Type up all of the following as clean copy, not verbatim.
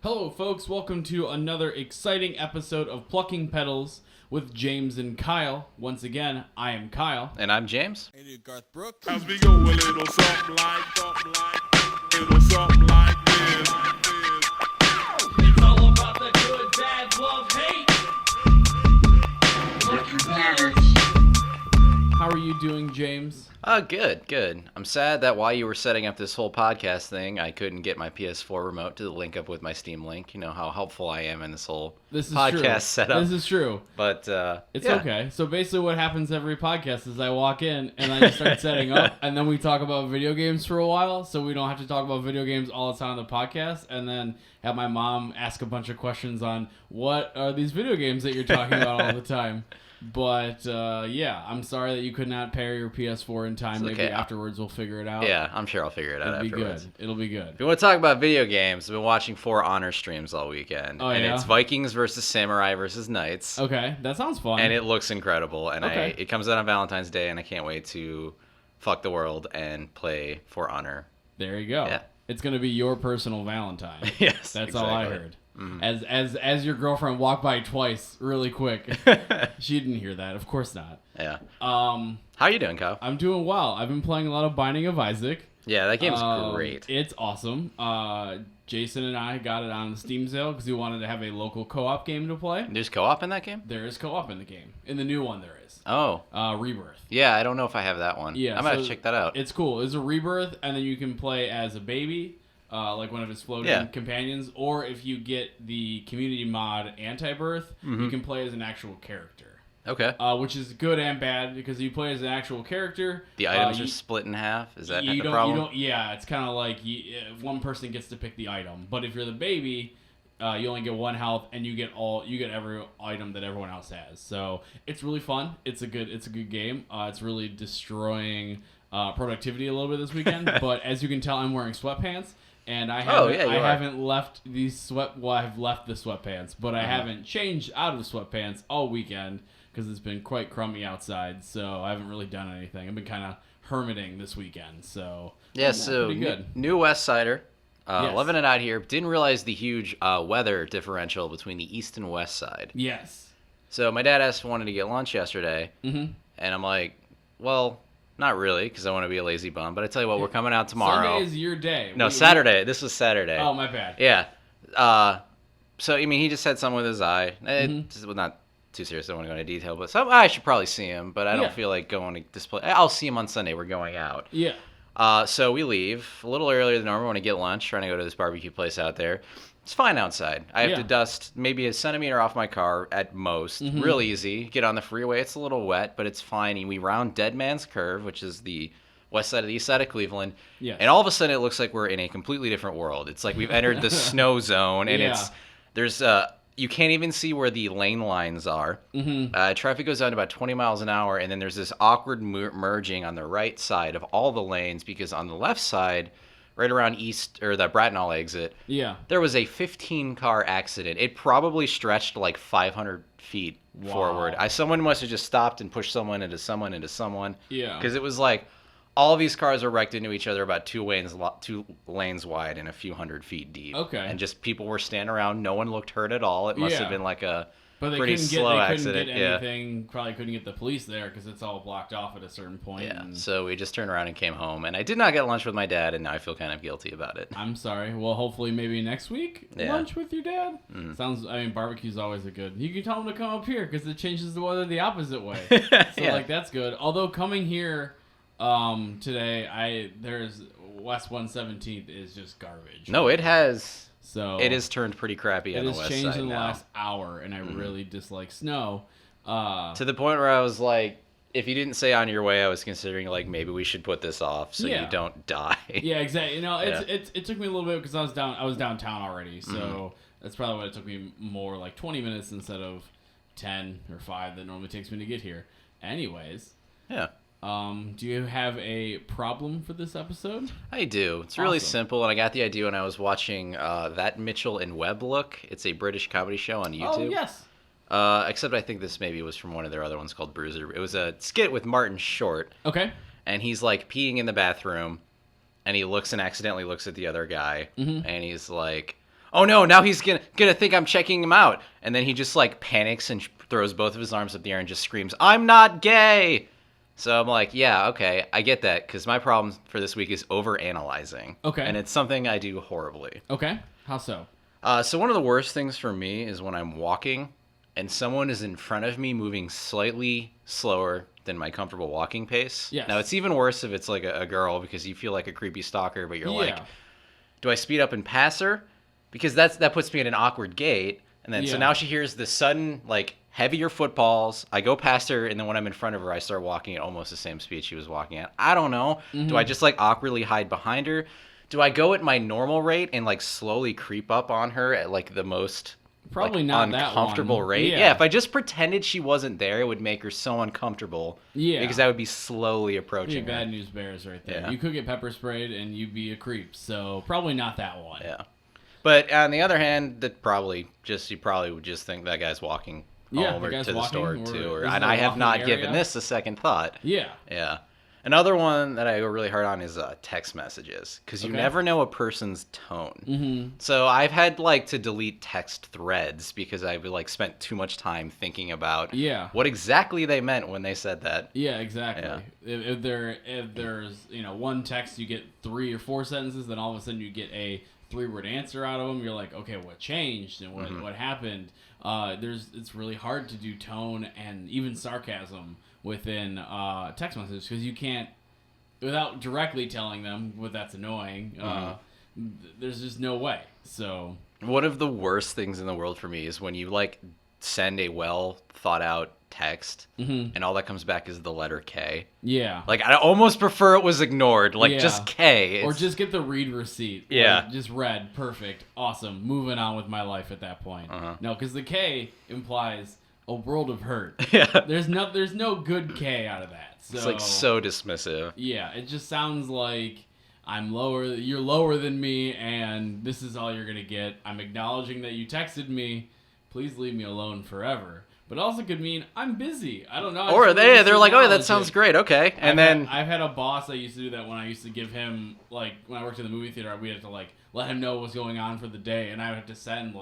Hello, folks. Welcome to another exciting episode of Plucking Petals with James and Kyle. Once again, I am Kyle. And I'm James. Hey, Garth Brooks. As we go a little something like, little something like this. It's all about the good, bad, love, hate. How are you doing, James? Good. I'm sad that while you were setting up this whole podcast thing, I couldn't get my PS4 remote to link up with my Steam Link. You know how helpful I am in this whole podcast setup. This is true. But, it's okay. So basically what happens every podcast is I walk in and I just start setting up, and then we talk about video games for a while, so we don't have to talk about video games all the time on the podcast, and then have my mom ask a bunch of questions on what are these video games that you're talking about all the time. But, yeah, I'm sorry that you could not pair your PS4 in time. It's okay. Maybe afterwards we'll figure it out. Yeah, I'm sure I'll figure it out afterwards. It'll be good. If you want to talk about video games, I've been watching For Honor streams all weekend. Oh, and yeah? it's Vikings versus Samurai versus Knights. Okay, that sounds fun. And it looks incredible. And Okay. it comes out on Valentine's Day, and I can't wait to fuck the world and play For Honor. There you go. Yeah. It's going to be your personal Valentine. Yes, That's exactly. all I heard. Mm-hmm. As your girlfriend walked by twice really quick. She didn't hear that. Of course not. Yeah. How How you doing, Kyle? I'm doing well. I've been playing a lot of Binding of Isaac. Yeah, that game's great. It's awesome. Jason and I got it on the Steam sale because we wanted to have a local co-op game to play. There's co-op in that game? There is co-op in the game. In the new one there is. Oh. Rebirth. Yeah, I don't know if I have that one. Yeah, I'm going to so check that out. It's cool. It's a Rebirth, and then you can play as a baby, like one of his floating companions, or if you get the community mod Anti-Birth, you can play as an actual character. Okay. Which is good and bad, because if you play as an actual character, The items are split in half? Is that the problem? Yeah, it's kind of like one person gets to pick the item, but if you're the baby, you only get one health, and you get every item that everyone else has. So it's really fun. It's a good game. It's really destroying productivity a little bit this weekend. But as you can tell, I'm wearing sweatpants, and I haven't left these I've left the sweatpants, but I haven't changed out of the sweatpants all weekend because it's been quite crummy outside. So I haven't really done anything. I've been kind of hermiting this weekend. So Yeah, so pretty good. new West Sider. Yes. Loving it out here. Didn't realize the huge weather differential between the east and west side. Yes. So my dad wanted to get lunch yesterday, and I'm like, well, not really, because I want to be a lazy bum. But I tell you what, we're coming out tomorrow. Sunday is your day. No, Saturday. This was Saturday. Oh, my bad. Yeah. So, I mean, he just had something with his eye. It was not too serious. I don't want to go into detail. But I should probably see him, but I don't feel like going to display. I'll see him on Sunday. We're going out. Yeah. So we leave a little earlier than normal. Want to get lunch, trying to go to this barbecue place out there. It's fine outside. I have to dust maybe a centimeter off my car at most. Real easy. Get on the freeway. It's a little wet, but it's fine. And we round Dead Man's Curve, which is the west side of the east side of Cleveland. Yes. And all of a sudden, it looks like we're in a completely different world. It's like we've entered the snow zone, and there's you can't even see where the lane lines are. Traffic goes down to about 20 miles an hour, and then there's this awkward merging on the right side of all the lanes, because on the left side, right around east, or the Bratnall exit, there was a 15-car accident. It probably stretched like 500 feet forward. Someone must have just stopped and pushed someone into someone into someone. Yeah. Because it was like all of these cars were wrecked into each other about two lanes wide and a few hundred feet deep. Okay. And just people were standing around. No one looked hurt at all. It must have been like a pretty slow accident. They couldn't get anything. Probably couldn't get the police there because it's all blocked off at a certain point. Yeah. So we just turned around and came home. And I did not get lunch with my dad, and now I feel kind of guilty about it. I'm sorry. Well, hopefully maybe next week lunch with your dad. Barbecue's always a good. You can tell him to come up here because it changes the weather the opposite way. So that's good. Although coming here today, there's West 117th is just garbage. No, it has. So it has turned pretty crappy on the west side now. It has changed in the last hour, and I really dislike snow. To the point where I was like, if you didn't say on your way, I was considering like maybe we should put this off so you don't die. Yeah, exactly. It took me a little bit because I was downtown already, so that's probably why it took me more like 20 minutes instead of 10 or 5 that normally takes me to get here. Anyways. Yeah. Do you have a problem for this episode? I do. It's really simple, and I got the idea when I was watching That Mitchell and Webb Look. It's a British comedy show on YouTube. Oh, yes. Except I think this maybe was from one of their other ones called Bruiser. It was a skit with Martin Short. Okay. And he's like peeing in the bathroom, and he looks and accidentally looks at the other guy, and he's like, oh no, now he's gonna think I'm checking him out. And then he just like panics and throws both of his arms up the air and just screams, I'm not gay. So I'm like, yeah, okay, I get that, because my problem for this week is overanalyzing. Okay. And it's something I do horribly. Okay. How so? So one of the worst things for me is when I'm walking and someone is in front of me moving slightly slower than my comfortable walking pace. Yes. Now, it's even worse if it's like a girl, because you feel like a creepy stalker, but you're like, Yeah. do I speed up and pass her? Because that puts me at an awkward gait. And then so Yeah. now she hears the sudden, like, heavier footfalls. I go past her, and then when I'm in front of her, I start walking at almost the same speed she was walking at. I don't know. Mm-hmm. Do I just, like, awkwardly hide behind her? Do I go at my normal rate and, like, slowly creep up on her at, like, the most... Probably like, not that uncomfortable one. rate. Yeah. Yeah, if I just pretended she wasn't there, it would make her so uncomfortable. Yeah. Because I would be slowly You're approaching her. bad news bears right there. Yeah. You could get pepper sprayed and you'd be a creep. So probably not that one. Yeah. But on the other hand, you probably would just think that guy's walking Yeah, home the or guy's to the walking, store or too. is And it a I have walking not area? given this a second thought. Yeah. Yeah. Another one that I go really hard on is text messages, because you Okay. never know a person's tone. Mm-hmm. So I've had to delete text threads because I've spent too much time thinking about what exactly they meant when they said that. Yeah, exactly. Yeah. If there's one text, you get 3 or 4 sentences, then all of a sudden you get a 3-word answer out of them. You're like, okay, what changed and what happened? It's really hard to do tone and even sarcasm within text messages, because you can't, without directly telling them that's annoying. There's just no way. So one of the worst things in the world for me is when you send a well thought out text and all that comes back is the letter K. Yeah. I almost prefer it was ignored. Just K. Or just get the read receipt. Yeah. Just read. Perfect. Awesome. Moving on with my life at that point. No, because the K implies a world of hurt. Yeah. There's no good K out of that. So, It's so dismissive. Yeah. It just sounds like I'm lower. You're lower than me, and this is all you're gonna get. I'm acknowledging that you texted me. Please leave me alone forever. But it also could mean I'm busy. I don't know. Or they're like, oh, that sounds great. Okay. And I've had a boss that used to do that when I used to give him, when I worked in the movie theater, we had to, let him know what's going on for the day. And I would have to send,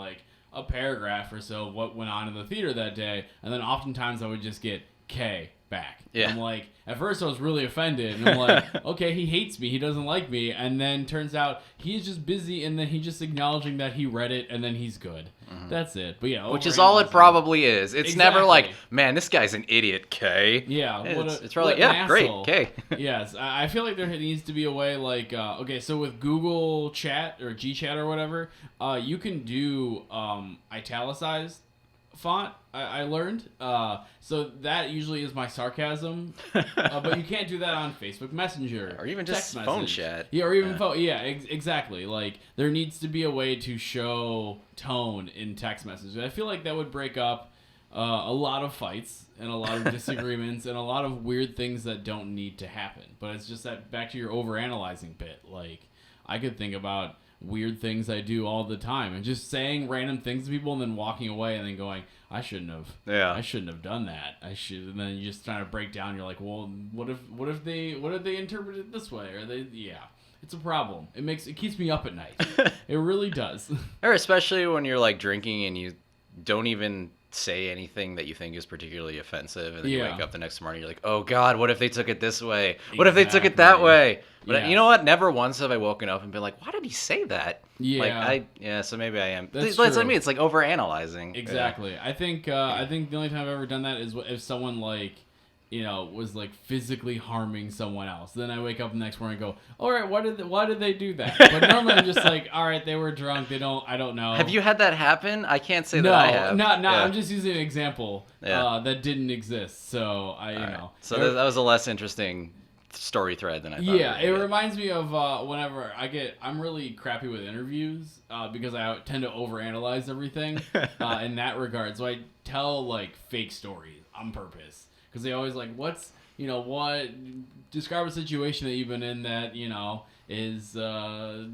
a paragraph or so of what went on in the theater that day. And then oftentimes I would just get K back. Yeah. And I'm like, at first I was really offended. And I'm like, okay, he hates me. He doesn't like me. And then turns out he's just busy, and then he's just acknowledging that he read it, and then he's good. That's it. But yeah, which is all it probably is. It's never Exactly. man, this guy's an idiot, K. Yeah, It's probably, yeah, great, K. Yes, I feel like there needs to be a way, okay, so with Google Chat or GChat or whatever, you can do italicized font. I learned, so that usually is my sarcasm, but you can't do that on Facebook Messenger Or even text just phone message. chat. Yeah, or even phone. Yeah, exactly. There needs to be a way to show tone in text messages. I feel like that would break up a lot of fights and a lot of disagreements and a lot of weird things that don't need to happen. But it's just that back to your overanalyzing bit. I could think about weird things I do all the time and just saying random things to people and then walking away and then going, I shouldn't have done that. And then you just trying to break down. You're like, well, what if they interpret it this way? Or it's a problem. It keeps me up at night. It really does. Or especially when you're drinking and you don't even say anything that you think is particularly offensive, and then you wake up the next morning, you're like, oh God, what if they took it this way? What if they took it that way? But you know what? Never once have I woken up and been like, why did he say that? Yeah. So maybe I am. That's what true. I mean. It's overanalyzing. Exactly. Yeah. I think the only time I've ever done that is if someone was physically harming someone else. Then I wake up the next morning and go, all right, why did they do that? But normally I'm just like, all right, they were drunk. I don't know. Have you had that happen? I can't say that I have. No, Yeah. I'm just using an example that didn't exist. So So that was a less interesting story thread than I thought. Yeah, it reminds me of whenever I'm really crappy with interviews because I tend to overanalyze everything in that regard. So I tell fake stories on purpose because they always describe a situation that you've been in that is I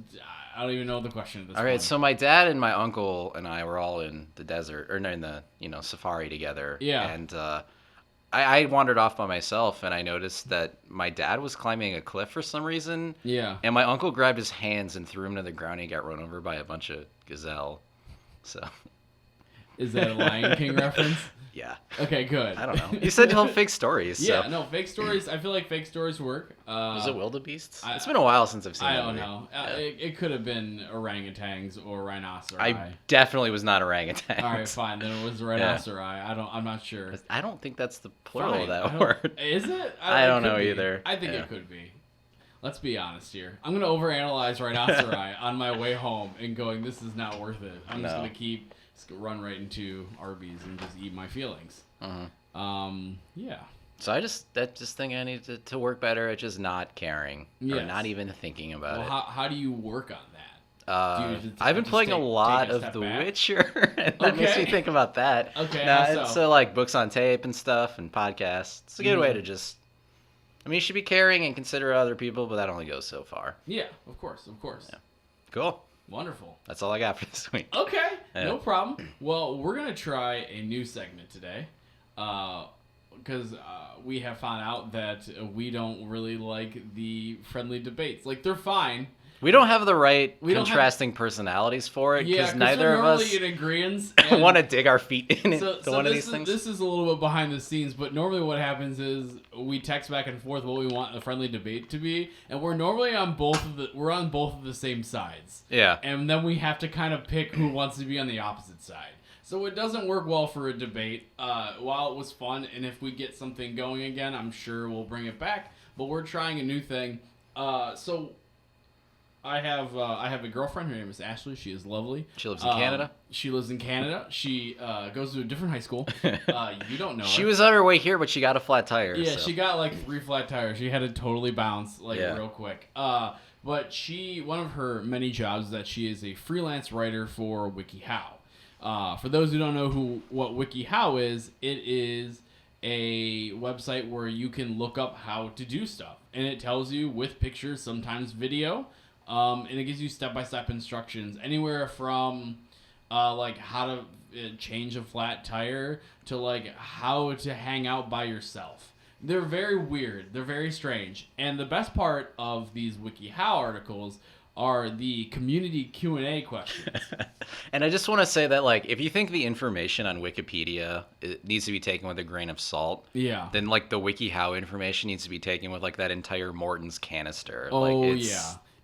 don't even know the question at this point. All right, so my dad and my uncle and I were all in the desert, or in the safari together. Yeah. And I wandered off by myself, and I noticed that my dad was climbing a cliff for some reason. Yeah. And my uncle grabbed his hands and threw him to the ground, and he got run over by a bunch of gazelle. So. Is that a Lion King reference? Yeah. Okay, good. I don't know. You said tell fake stories. So. Yeah, no, fake stories. I feel like fake stories work. Was it wildebeests? It's been a while since I've seen I that don't movie. know. Yeah. It could have been orangutans or rhinoceri. I definitely was not orangutan. All right, fine. Then it was rhinoceri. I'm not sure. I don't think that's the plural Fine. of that word. Is it? I don't it could know be. either. I think Yeah. it could be. Let's be honest here. I'm gonna overanalyze rhinoceri on my way home and going, this is not worth it. I'm just gonna run right into Arby's and just eat my feelings. Yeah. So I just think I need to work better at just not caring or not even thinking about it. How do you work on that? I've been playing a lot of The Witcher, and that makes me think about that. Okay. So like books on tape and stuff and podcasts. It's a good way to just. I mean, you should be caring and consider other people, but that only goes so far. Yeah, of course. Yeah. Cool. Wonderful. That's all I got for this week. Okay, no problem. Well, we're going to try a new segment today because we have found out that we don't really like the friendly debates. Like, they're fine. We don't have the right contrasting personalities for it because neither of us in agreeance want to dig our feet into one of these things. This is a little bit behind the scenes, but normally what happens is we text back and forth what we want a friendly debate to be, and we're normally on both of the same sides. Yeah. And then we have to kind of pick who wants to be on the opposite side. So it doesn't work well for a debate. While it was fun, and if we get something going again, I'm sure we'll bring it back. But we're trying a new thing. So I have a girlfriend. Her name is Ashley. She is lovely. She lives in Canada. She lives in Canada. She goes to a different high school. You don't know her. She was on her way here, but she got a flat tire. Yeah, so. she got like 3 flat tires. She had to totally bounce real quick. But one of her many jobs is that she is a freelance writer for WikiHow. For those who don't know what WikiHow is, it is a website where you can look up how to do stuff, and it tells you with pictures, sometimes video. And it gives you step-by-step instructions, anywhere from like how to change a flat tire to like how to hang out by yourself. They're very weird. They're very strange. And the best part of these WikiHow articles are the community Q&A questions. And I just want to say that, like, if you think the information on Wikipedia needs to be taken with a grain of salt, then like the WikiHow information needs to be taken with like that entire Morton's canister.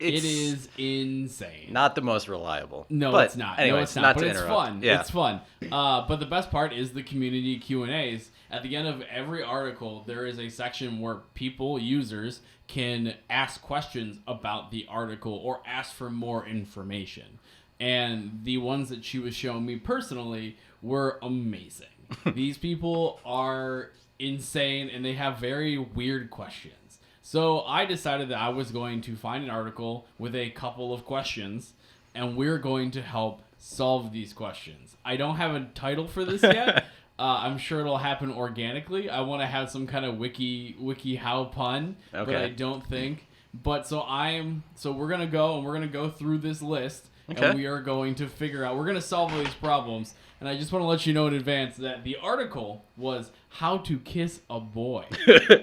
It is insane. Not the most reliable. No, but it's not. Anyways, no, it's not. But to it's interrupt. fun. Yeah. It's fun. But the best part is the community Q&As. At the end of every article, there is a section where users, can ask questions about the article or ask for more information. And the ones that she was showing me personally were amazing. These people are insane, and they have very weird questions. So I decided that I was going to find an article with a couple of questions, and we're going to help solve these questions. I don't have a title for this yet. I'm sure it'll happen organically. I want to have some kind of WikiHow pun, but I don't think. But so we're gonna go through this list, and we are going to figure out. We're gonna solve all these problems. And I just want to let you know in advance that the article was How to Kiss a Boy.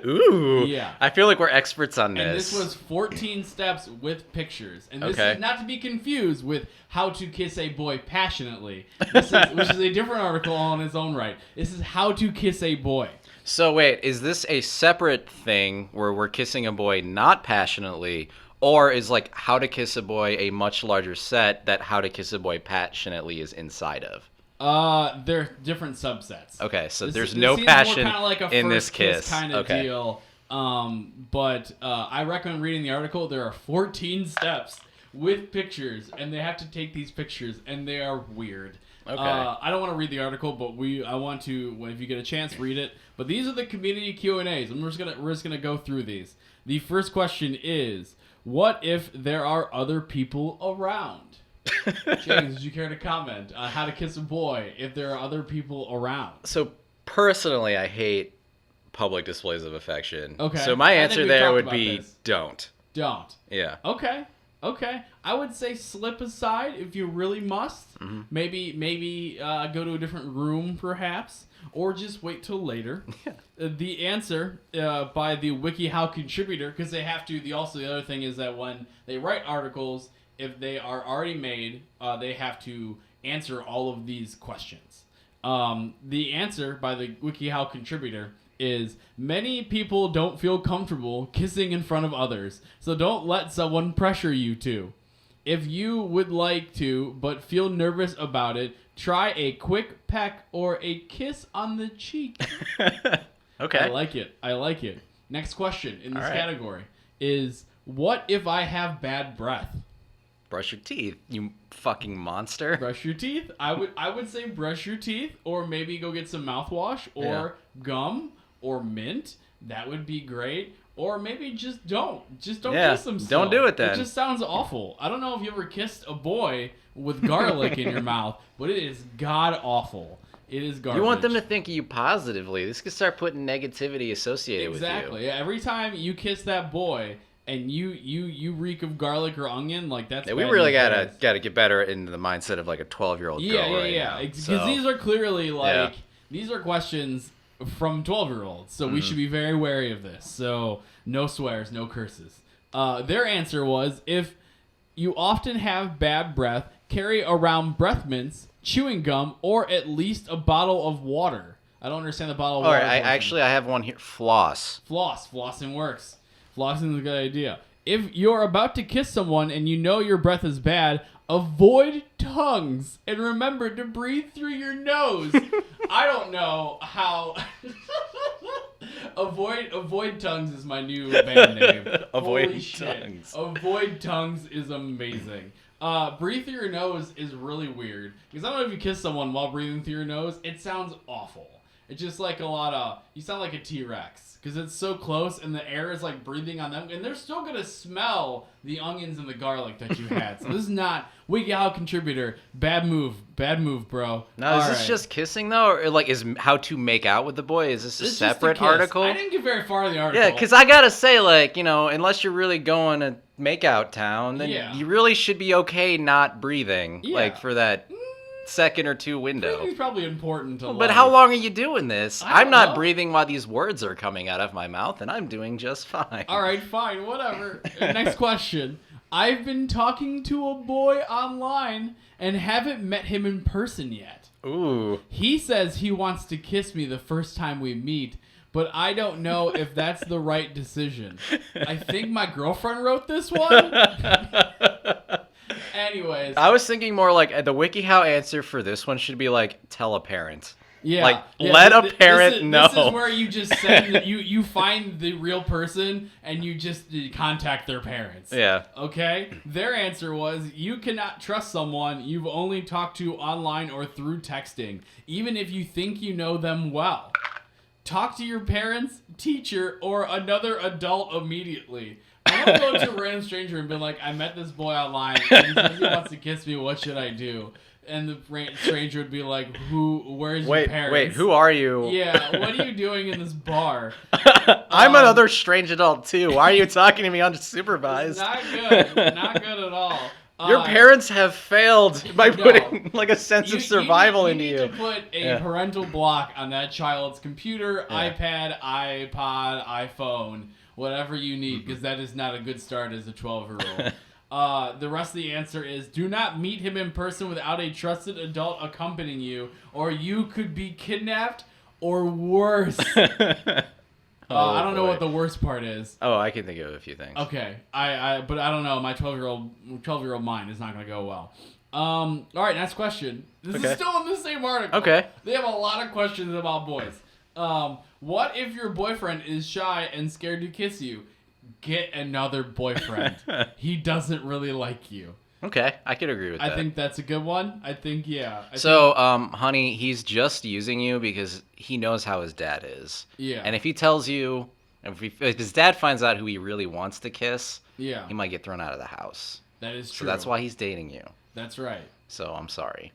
Ooh. Yeah. I feel like we're experts on this. And this was 14 steps with pictures. And this is not to be confused with How to Kiss a Boy Passionately, which is a different article on its own right. This is How to Kiss a Boy. So wait, is this a separate thing where we're kissing a boy not passionately, or is like How to Kiss a Boy a much larger set that How to Kiss a Boy Passionately is inside of? They're different subsets. Okay, so there's this no seems passion more like a in this first kiss kiss. kind of deal. But I recommend reading the article. There are 14 steps with pictures, and they have to take these pictures, and they are weird. Okay. I don't want to read the article, but I want to. If you get a chance, read it. But these are the community Q&As. We're just gonna go through these. The first question is, what if there are other people around? James, would you care to comment on how to kiss a boy if there are other people around? So personally, I hate public displays of affection. Okay. So my I think answer we've there talked would about be this. don't. Don't. Yeah. Okay. Okay, I would say slip aside if you really must. Mm-hmm. Maybe go to a different room perhaps, or just wait till later. The answer by the WikiHow contributor, because they have to. The other thing is that when they write articles, if they are already made, they have to answer all of these questions. The answer by the WikiHow contributor is many people don't feel comfortable kissing in front of others, so don't let someone pressure you to. If you would like to but feel nervous about it, try a quick peck or a kiss on the cheek. Okay. I like it. Next question in this category is, what if I have bad breath? Brush your teeth, you fucking monster. Brush your teeth. I would say brush your teeth, or maybe go get some mouthwash or gum or mint. That would be great. Or maybe just don't kiss them still. Don't do it then. It just sounds awful. I don't know if you ever kissed a boy with garlic in your mouth, but it is god awful. It is garbage. You want them to think of you positively. This could start putting negativity associated with you. Exactly. Yeah, every time you kiss that boy and you reek of garlic or onion, like that's. Yeah, we really gotta get better into the mindset of like a 12-year-old girl right now. Because these are clearly these are questions from 12-year-olds, so we should be very wary of this. So no swears, no curses. Their answer was, if you often have bad breath, carry around breath mints, chewing gum, or at least a bottle of water. I don't understand the bottle of water. All right, I have one here. Floss. Flossing works. Flossing is a good idea. If you're about to kiss someone and you know your breath is bad, avoid tongues and remember to breathe through your nose. I don't know how. Avoid tongues is my new band name. Avoid tongues. Avoid tongues is amazing. Breathe through your nose is really weird, because I don't know if you kiss someone while breathing through your nose. It sounds awful. It's just like you sound like a T-Rex, because it's so close and the air is like breathing on them, and they're still gonna smell the onions and the garlic that you had. So this is not WikiHow contributor. Bad move, bro. Now, is this just kissing though, or like is how to make out with the boy? Is this a separate article? I didn't get very far in the article. Yeah, because I gotta say, like, unless you're really going to make out town, then you really should be okay not breathing, like for that second or two window. Breathing's probably important to But how long are you doing this? I'm not know. breathing while these words are coming out of my mouth, and I'm doing just fine. All right, fine, whatever. Next question. I've been talking to a boy online and haven't met him in person yet. Ooh. He says he wants to kiss me the first time we meet, but I don't know if that's the right decision. I think my girlfriend wrote this one. Anyways. I was thinking more like the WikiHow answer for this one should be like, tell a parent. Yeah. Let a parent know. This is where you just send, you find the real person and you just contact their parents. Yeah. Okay? Their answer was, you cannot trust someone you've only talked to online or through texting, even if you think you know them well. Talk to your parents, teacher, or another adult immediately. I'm going to go to a random stranger and be like, I met this boy online and he says he wants to kiss me, what should I do? And the stranger would be like, where's your parents? Wait, who are you? Yeah, what are you doing in this bar? I'm another strange adult too. Why are you talking to me unsupervised? It's not good. Not good at all. Your parents have failed by putting like a sense of survival into you. You need to put a parental block on that child's computer, iPad, iPod, iPhone, whatever you need, because that is not a good start as a 12-year-old. The rest of the answer is, do not meet him in person without a trusted adult accompanying you, or you could be kidnapped or worse. I don't know what the worst part is. Oh, I can think of a few things. Okay, but I don't know. My 12-year-old mind is not going to go well. All right, next question. This is still in the same article. Okay. They have a lot of questions about boys. What if your boyfriend is shy and scared to kiss you? Get another boyfriend. He doesn't really like you. Okay, I could agree with that. I think that's a good one. I think, yeah. Honey, he's just using you because he knows how his dad is. Yeah. And if he tells you, if his dad finds out who he really wants to kiss, he might get thrown out of the house. That is true. So that's why he's dating you. That's right. So I'm sorry.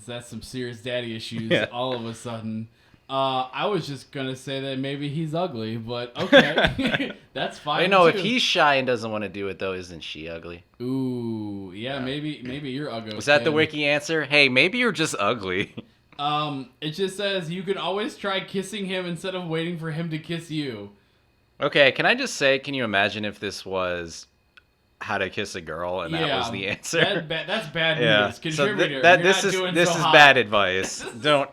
That's some serious daddy issues all of a sudden. I was just gonna say that maybe he's ugly, but okay, that's fine. I know too. if he's shy and doesn't want to do it though, isn't she ugly? Ooh, yeah, maybe you're ugly. Was that the wiki answer? Hey, maybe you're just ugly. It just says you can always try kissing him instead of waiting for him to kiss you. Okay, can I just say, can you imagine if this was How to Kiss a Girl and that was the answer? That's bad Yeah. news. Contributor, So you're this not is doing this so is hot. bad advice. Don't.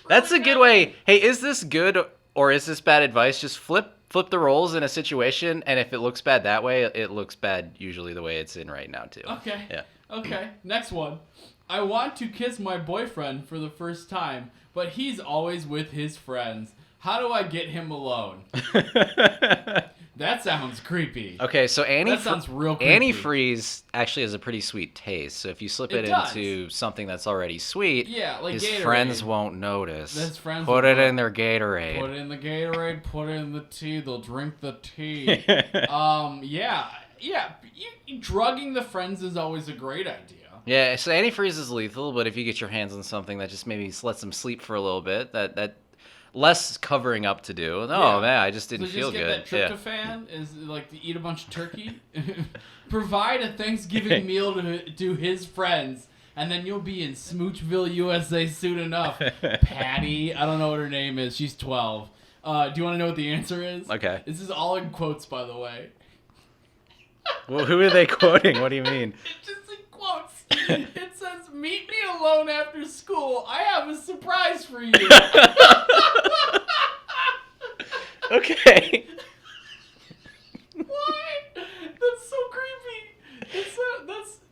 That's a good way. Hey, is this good or is this bad advice? Just flip the roles in a situation, and if it looks bad that way, it looks bad usually the way it's in right now too. Okay. Yeah. Okay. Next one. I want to kiss my boyfriend for the first time, but he's always with his friends. How do I get him alone? That sounds creepy. Okay, so That sounds real creepy. antifreeze actually has a pretty sweet taste. So if you slip It it does. into something that's already sweet, Yeah, like his Gatorade. friends won't notice. His friends Put won't it in their Gatorade. Put it in the Gatorade, put it in the tea, they'll drink the tea. Drugging the friends is always a great idea. Yeah, so antifreeze is lethal, but if you get your hands on something that just maybe lets them sleep for a little bit, that less covering up to do. Oh Yeah. man, I just didn't So feel just good. get that tryptophan is like to eat a bunch of turkey. Provide a Thanksgiving meal to his friends, and then you'll be in Smoochville, USA soon enough. Patty, I don't know what her name is. She's 12. Do you want to know what the answer is? Okay. This is all in quotes, by the way. Well, who are they quoting? What do you mean? It's just in quotes. It says, "Meet me alone after school. I have a surprise for you." Okay. Why? That's so creepy.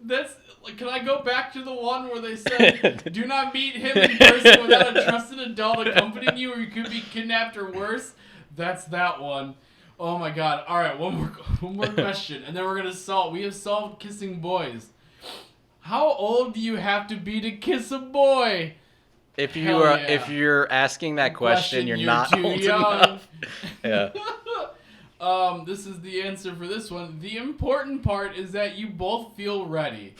That's like, can I go back to the one where they said, "Do not meet him in person without a trusted adult accompanying you, or you could be kidnapped or worse"? That's that one. Oh my god. All right, one more question, and then we're gonna we have solved kissing boys. How old do you have to be to kiss a boy? If you Hell are, yeah. if you're asking that question, you're not too old young. enough. Yeah. This is the answer for this one. The important part is that you both feel ready.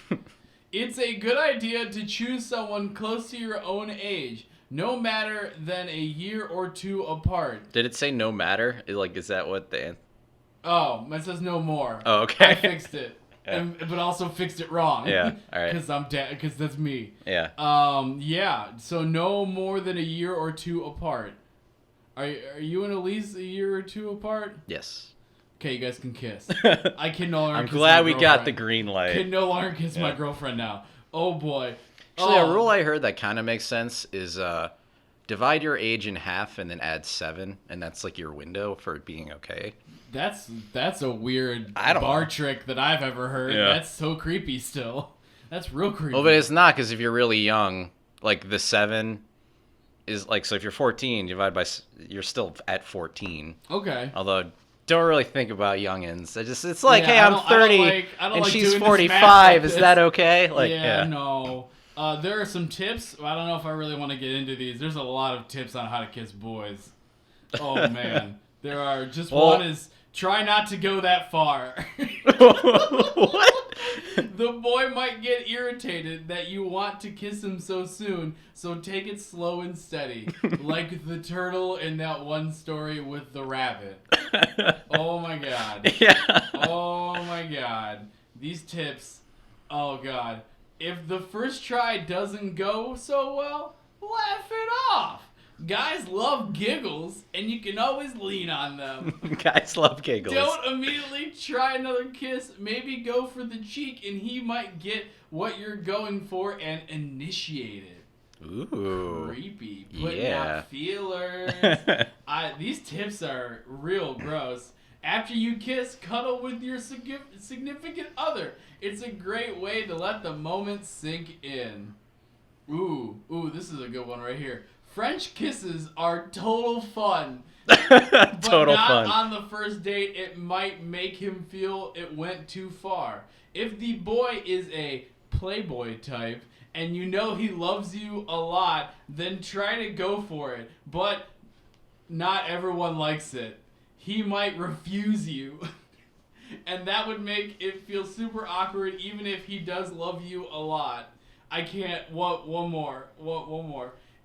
It's a good idea to choose someone close to your own age, no matter than a year or two apart. Did it say no matter? Like, is that what the? Oh, it says no more. Oh, okay. I fixed it. Yeah. But also fixed it wrong. Yeah, all right. Because that's me. Yeah. Yeah. So no more than a year or two apart. Are you and Elise a year or two apart? Yes. Okay, you guys can kiss. I can no longer. I'm kiss glad my we got girlfriend. the green light. Can no longer kiss my Yeah. girlfriend now. Oh boy. Actually, Oh. a rule I heard that kind of makes sense is divide your age in half and then add 7, and that's like your window for it being okay. That's a weird I don't bar know. trick that I've ever heard. Yeah. That's so creepy. Still, that's real creepy. Well, but it's not, because if you're really young, like the 7 is like, so if you're 14, you're still at 14. Okay. Although, don't really think about youngins. It's like, Yeah, hey, I I'm don't 30 like and she's doing this 45. math like Is this. that okay? Like, yeah, no. There are some tips. I don't know if I really want to get into these. There's a lot of tips on how to kiss boys. Oh man, there are. Just Well- one is try not to go that far. What? The boy might get irritated that you want to kiss him so soon, so take it slow and steady, like the turtle in that one story with the rabbit. Oh my god. Yeah. Oh my god. These tips. Oh god. If the first try doesn't go so well, laugh it off. Guys love giggles, and you can always lean on them. Guys love giggles. Don't immediately try another kiss. Maybe go for the cheek, and he might get what you're going for and initiate it. Ooh. Creepy. Putting Yeah. out feelers. These tips are real gross. After you kiss, cuddle with your significant other. It's a great way to let the moment sink in. Ooh, this is a good one right here. French kisses are total fun. But Total not fun. on the first date. It might make him feel it went too far. If the boy is a playboy type and you know he loves you a lot, then try to go for it. But not everyone likes it. He might refuse you. And that would make it feel super awkward even if he does love you a lot. I can't. One more.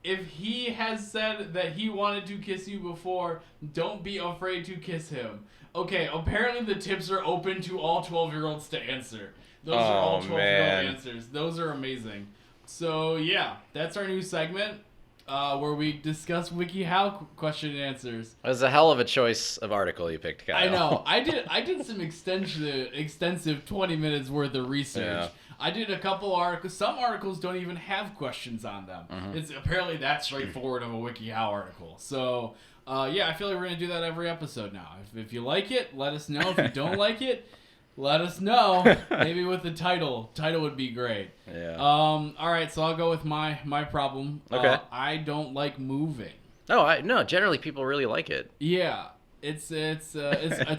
If he has said that he wanted to kiss you before, don't be afraid to kiss him. Okay, apparently the tips are open to all 12-year-olds to answer. Those are all 12-year-old answers. Those are amazing. So, yeah, that's our new segment where we discuss WikiHow question and answers. It was a hell of a choice of article you picked, Kyle. I know. I did some extensive 20 minutes worth of research. Yeah. I did a couple articles. Some articles don't even have questions on them. It's apparently that straightforward of a WikiHow article. So, yeah, I feel like we're going to do that every episode now. If you like it, let us know. If you don't like it, let us know. Maybe with the title. Title would be great. Yeah. All right, so I'll go with my problem. Okay. I don't like moving. No, generally people really like it. Yeah. It's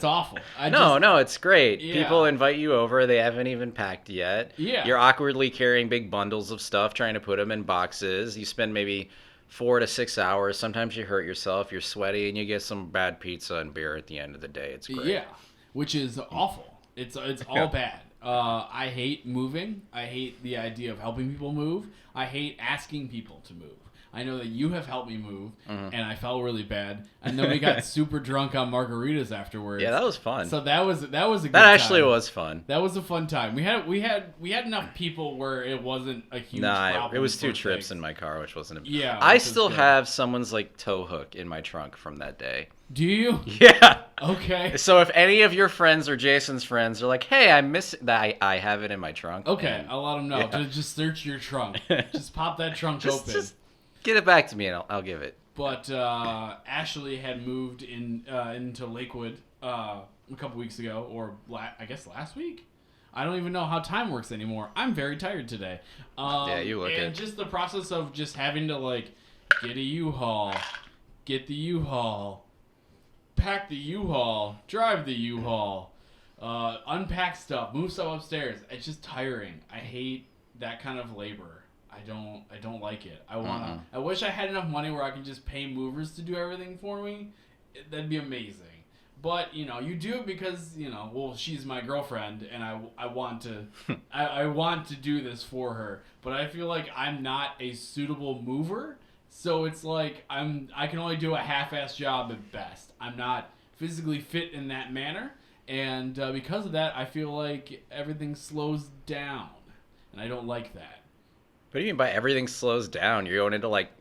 awful. No, it's great. Yeah. People invite you over. They haven't even packed yet. Yeah. You're awkwardly carrying big bundles of stuff, trying to put them in boxes. You spend maybe 4 to 6 hours. Sometimes you hurt yourself. You're sweaty, and you get some bad pizza and beer at the end of the day. It's great. Yeah, which is awful. It's all bad. I hate moving. I hate the idea of helping people move. I hate asking people to move. I know that you have helped me move, and I felt really bad. And then we got super drunk on margaritas afterwards. Yeah, that was fun. So that was a good time. That actually was fun. That was a fun time. We had enough people where it wasn't a huge problem. It was 2 for trips things. in my car, which wasn't. Yeah, I which still was good. have someone's like tow hook in my trunk from that day. Do you? Yeah. Okay. So if any of your friends or Jason's friends are like, "Hey, I miss that. I have it in my trunk." Okay, and I'll let them know. Yeah. Just search your trunk. Just pop that trunk open. Just get it back to me, and I'll give it. But Ashley had moved into Lakewood a couple weeks ago, or I guess last week. I don't even know how time works anymore. I'm very tired today. Yeah, you look and it. just the process of just having to like get a U-Haul, get the U-Haul, pack the U-Haul, drive the U-Haul, unpack stuff, move stuff upstairs. It's just tiring. I hate that kind of labor. I don't like it. I wish I had enough money where I could just pay movers to do everything for me. That'd be amazing. But, you do it because, well, she's my girlfriend and I want to I want to do this for her. But I feel like I'm not a suitable mover. So it's like I can only do a half-assed job at best. I'm not physically fit in that manner. And because of that, I feel like everything slows down. And I don't like that. What do you mean by everything slows down? You're going into like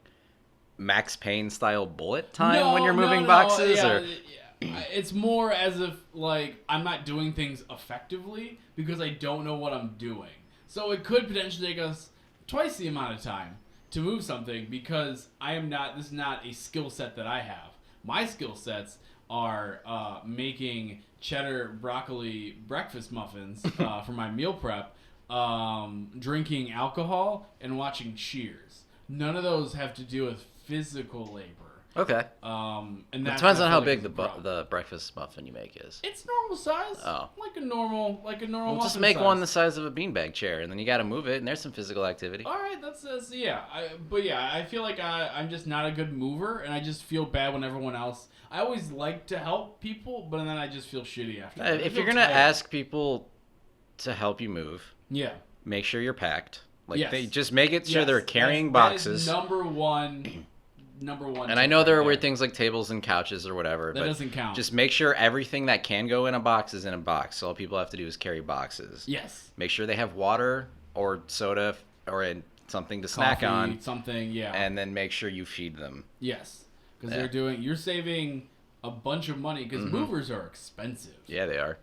Max Payne style bullet time when you're moving boxes, yeah, or it's more as if like I'm not doing things effectively because I don't know what I'm doing. So it could potentially take us twice the amount of time to move something because this is not a skill set that I have. My skill sets are making cheddar broccoli breakfast muffins for my meal prep. Drinking alcohol and watching Cheers. None of those have to do with physical labor. okay. And It that depends on how is big the problem. the breakfast muffin you make is. It's normal size. Oh. like a normal. Well, just muffin make size. one the size of a beanbag chair, and then you got to move it, and there's some physical activity. All right, that's yeah. I feel like I'm just not a good mover, and I just feel bad when everyone else. I always like to help people, but then I just feel shitty after. If you're gonna ask people to help you move, yeah. make sure you're packed. Like Yes. they just make it sure they're carrying that boxes. is number one. And I know there are weird things like tables and couches or whatever, That but doesn't count. just make sure everything that can go in a box is in a box. So all people have to do is carry boxes. Yes. Make sure they have water or soda or something to snack Coffee, on, something, yeah. and then make sure you feed them. Yes, because Yeah. you're saving a bunch of money because movers are expensive. Yeah, they are.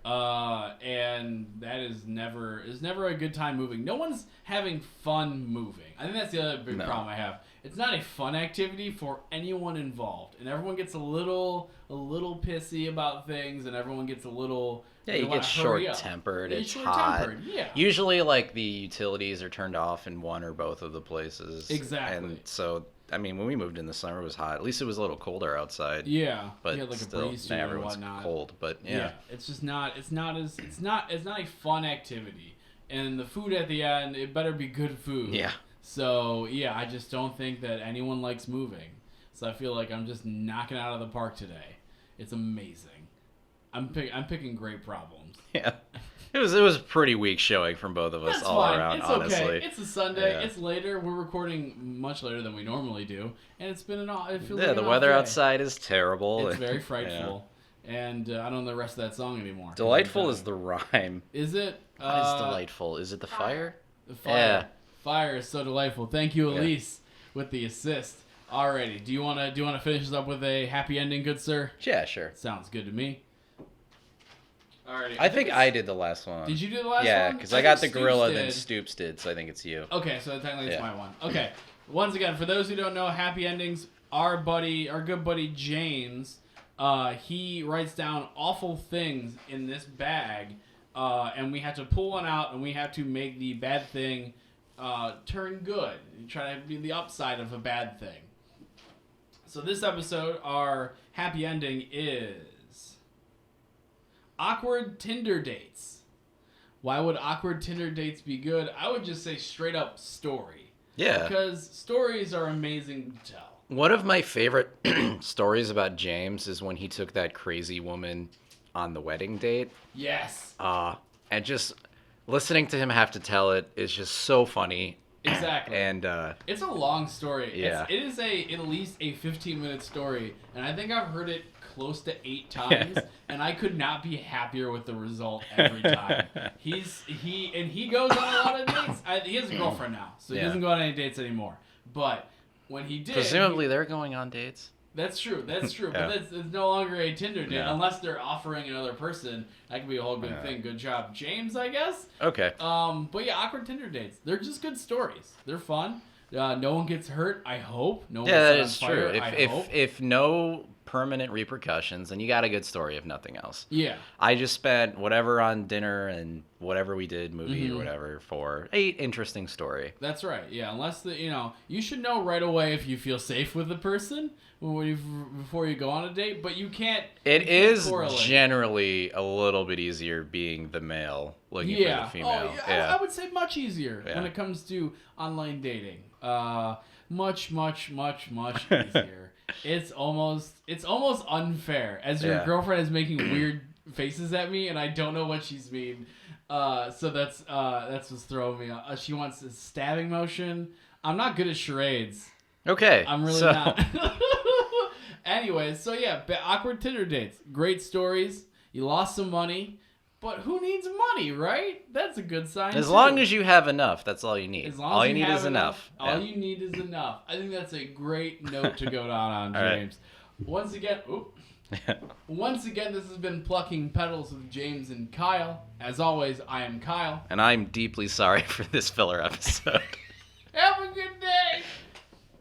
And that is never a good time moving. No one's having fun moving. I think that's the other big problem I have. It's not a fun activity for anyone involved, and everyone gets a little pissy about things, and everyone gets a little. Yeah, you get short-tempered. It's hot. Yeah. Usually, like, the utilities are turned off in one or both of the places. Exactly. And so, I mean, when we moved in the summer, it was hot. At least it was a little colder outside. Yeah. But you had like still, a breeze to it and everyone's whatnot. cold. But yeah. It's just not. It's not a fun activity. And the food at the end, it better be good food. Yeah. So yeah, I just don't think that anyone likes moving. So I feel like I'm just knocking it out of the park today. It's amazing. I'm picking great problems. Yeah. It was a pretty weak showing from both of us That's all fine. around, It's honestly. okay. It's a Sunday. Yeah. It's later. We're recording much later than we normally do, and it's been it feels Yeah, like the an weather off day. outside is terrible. It's very frightful, and I don't know the rest of that song anymore. Delightful is the rhyme. Is it? What is delightful? Is it the fire? The fire. Yeah. Fire is so delightful. Thank you, Yeah. Elise, with the assist. Alrighty. Do you wanna finish this up with a happy ending, good sir? Yeah, sure. Sounds good to me. Alrighty. I think I did the last one. Did you do the last one? Yeah, because I got the think gorilla, Stoops then did. Stoops did, so I think it's you. Okay, so technically it's Yeah. my one. Okay. Once again, for those who don't know, happy endings. Our good buddy James, he writes down awful things in this bag, and we have to pull one out, and we have to make the bad thing turn good. Try to be the upside of a bad thing. So this episode, our happy ending is awkward Tinder dates. Why would awkward Tinder dates be good? I would just say straight up story. Yeah. Because stories are amazing to tell. One of my favorite stories about James is when he took that crazy woman on the wedding date. Yes. And just listening to him have to tell it is just so funny. Exactly. And it's a long story. Yeah. It is at least a 15-minute story, and I think I've heard it close to 8 times, and I could not be happier with the result every time. He goes on a lot of dates. He has a girlfriend now, so he doesn't go on any dates anymore. But when he did, presumably they're going on dates. That's true. That's true. Yeah. But it's no longer a Tinder date Yeah. unless they're offering another person. That could be a whole good thing. Good job, James, I guess. Okay. But yeah, awkward Tinder dates. They're just good stories. They're fun. No one gets hurt. I hope. No one Yeah, that gets is set on true. fire, I hope. If no permanent repercussions, then you got a good story, if nothing else. Yeah. I just spent whatever on dinner and whatever we did, movie or whatever, for a interesting story. That's right. Yeah, unless you should know right away if you feel safe with the person before you go on a date, but you can't. It you can't is correlate. generally a little bit easier being the male looking for the female. Oh, yeah. I would say much easier Yeah. when it comes to online dating. Much easier. It's almost unfair as your Yeah. girlfriend is making weird faces at me and I don't know what she's mean. So that's what's throwing me off. She wants a stabbing motion. I'm not good at charades. Okay. I'm really not. Anyways, so yeah, awkward Tinder dates. Great stories. You lost some money, but who needs money, right? That's a good sign. As too. long as you have enough, that's all you need. As long all as you need have is enough. All Yeah. you need is enough. I think that's a great note to go down on, All right. James. Once again, this has been Plucking Petals with James and Kyle. As always, I am Kyle. And I'm deeply sorry for this filler episode.